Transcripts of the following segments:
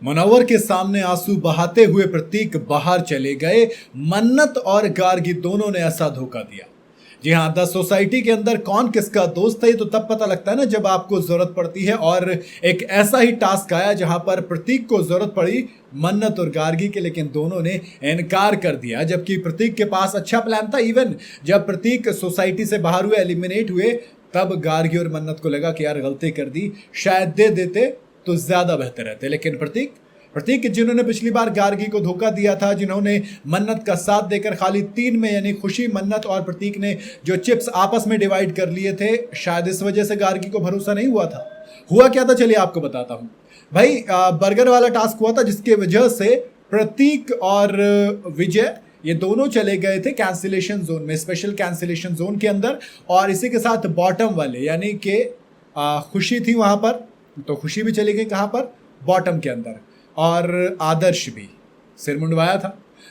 मुनव्वर के सामने आंसू बहाते हुए प्रतीक बाहर चले गए। मन्नत और गार्गी दोनों ने ऐसा धोखा दिया। जी हाँ, द सोसाइटी के अंदर कौन किसका दोस्त है ये तो तब पता लगता है ना जब आपको जरूरत पड़ती है। और एक ऐसा ही टास्क आया जहां पर प्रतीक को जरूरत पड़ी मन्नत और गार्गी के, लेकिन दोनों ने इनकार कर दिया। जबकि प्रतीक के पास अच्छा प्लान था। इवन जब प्रतीक सोसाइटी से बाहर हुए, एलिमिनेट हुए, तब गार्गी और मन्नत को लगा कि यार गलती कर दी, शायद दे देते तो ज्यादा बेहतर रहते। लेकिन प्रतीक जिन्होंने पिछली बार गार्गी को धोखा दिया था, जिन्होंने मन्नत का साथ देकर खाली 3 में यानी खुशी, मन्नत और प्रतीक ने जो चिप्स आपस में डिवाइड कर लिए थे, शायद इस वजह से गार्गी को भरोसा नहीं हुआ था। हुआ क्या था चलिए आपको बताता हूं भाई। बर्गर वाला टास्क हुआ था जिसके वजह से प्रतीक और विजय ये दोनों चले गए थे कैंसिलेशन जोन में, स्पेशल कैंसिलेशन जोन के अंदर। और इसी के साथ बॉटम वाले यानी कि खुशी थी वहां पर, तो खुशी भी चली गई कहां पर, बॉटम के अंदर। और आदर्श भी सिर मुंडवाया था।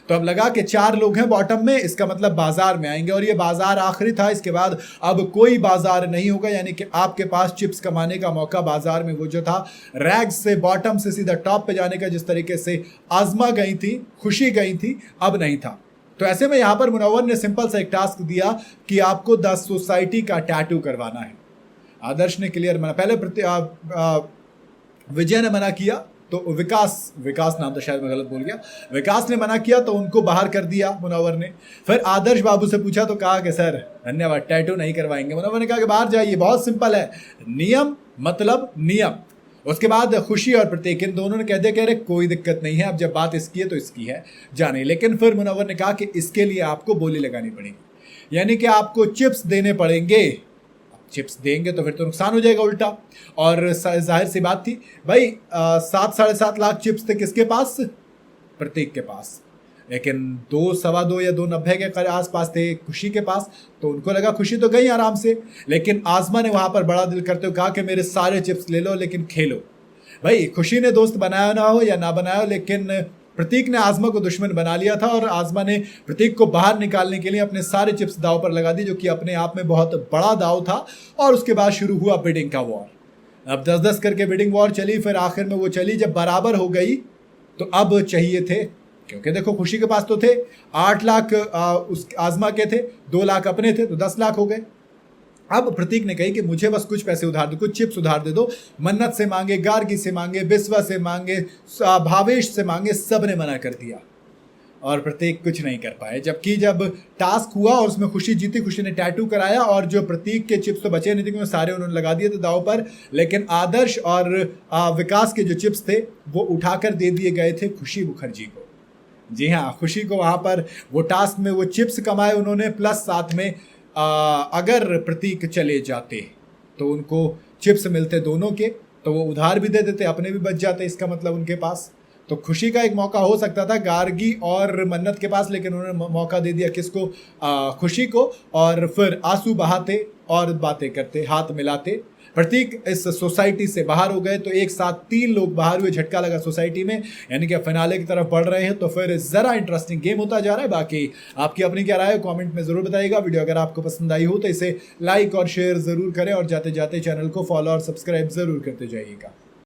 तो अब लगा कि 4 लोग हैं बॉटम में, इसका मतलब बाजार में आएंगे। और ये बाजार आखिरी था, इसके बाद अब कोई बाजार नहीं होगा। यानी कि आपके पास चिप्स कमाने का मौका बाजार में वो जो था रैग्स से, बॉटम से सीधा टॉप पे जाने का, जिस तरीके से आजमा गई थी, खुशी गई थी, अब नहीं था। तो ऐसे में यहां पर मुनव्वर ने सिंपल सा एक टास्क दिया कि आपको द सोसाइटी का टैटू करवाना है। आदर्श ने क्लियर मना, पहले विजय ने मना किया, तो विकास नाम तो शायद मैं गलत बोल गया, विकास ने मना किया तो उनको बाहर कर दिया मुनव्वर ने। फिर आदर्श बाबू से पूछा तो कहा कि सर धन्यवाद, टैटू नहीं करवाएंगे। मुनव्वर ने कहा कि बाहर जाइए, बहुत सिंपल है, नियम मतलब नियम। उसके बाद खुशी और प्रतीक इन दोनों ने कह दिया कि अरे कोई दिक्कत नहीं है, अब जब बात इसकी है तो इसकी है, जाने। लेकिन फिर मुनव्वर ने कहा कि इसके लिए आपको बोली लगानी पड़ेगी, यानी कि आपको चिप्स देने पड़ेंगे। चिप्स देंगे तो फिर तो नुकसान हो जाएगा उल्टा। और जाहिर सी बात थी भाई, 7-7.5 लाख चिप्स थे किसके पास, प्रतीक के पास। लेकिन 2, सवा 2 या 2.90 के आसपास थे खुशी के पास। तो उनको लगा खुशी तो गई आराम से, लेकिन आजमा ने वहां पर बड़ा दिल करते हुए कहा कि मेरे सारे चिप्स ले लो लेकिन खेलो। भाई खुशी ने दोस्त बनाया ना हो या ना बनाया हो, लेकिन प्रतीक ने आजमा को दुश्मन बना लिया था। और आजमा ने प्रतीक को बाहर निकालने के लिए अपने सारे चिप्स दाव पर लगा दी, जो कि अपने आप में बहुत बड़ा दाव था। और उसके बाद शुरू हुआ बिडिंग का वॉर। अब 10-10 करके बिडिंग वॉर चली, फिर आखिर में वो चली जब बराबर हो गई। तो अब चाहिए थे, क्योंकि देखो खुशी के पास तो थे 8 लाख उस आजमा के थे, 2 लाख अपने थे, तो 10 लाख हो गए। अब प्रतीक ने कही कि मुझे बस कुछ पैसे उधार दो, कुछ चिप्स उधार दे दो। मन्नत से मांगे, गार्गी से मांगे, बिस्वा से मांगे, भावेश से मांगे, सब ने मना कर दिया। और प्रतीक कुछ नहीं कर पाए। जबकि जब टास्क हुआ और उसमें खुशी जीती, खुशी ने टैटू कराया, और जो प्रतीक के चिप्स तो बचे नहीं थे क्योंकि सारे उन्होंने लगा दिए थे दाव पर। लेकिन आदर्श और विकास के जो चिप्स थे वो उठाकर दे दिए गए थे खुशी मुखर्जी को। जी हाँ, खुशी को वहां पर वो टास्क में वो चिप्स कमाए उन्होंने, प्लस साथ में अगर प्रतीक चले जाते तो उनको चिप्स मिलते दोनों के, तो वो उधार भी दे देते, अपने भी बच जाते, इसका मतलब उनके पास। तो खुशी का एक मौका हो सकता था गार्गी और मन्नत के पास, लेकिन उन्होंने मौका दे दिया किसको, खुशी को। और फिर आंसू बहाते और बातें करते, हाथ मिलाते प्रतीक इस सोसाइटी से बाहर हो गए। तो एक साथ 3 लोग बाहर हुए, झटका लगा सोसाइटी में, यानी कि फिनाले की तरफ बढ़ रहे हैं। तो फिर जरा इंटरेस्टिंग गेम होता जा रहा है। बाकी आपकी अपनी क्या राय है कमेंट में जरूर बताइएगा। वीडियो अगर आपको पसंद आई हो तो इसे लाइक और शेयर जरूर करें, और जाते जाते चैनल को फॉलो और सब्सक्राइब जरूर करते जाइएगा।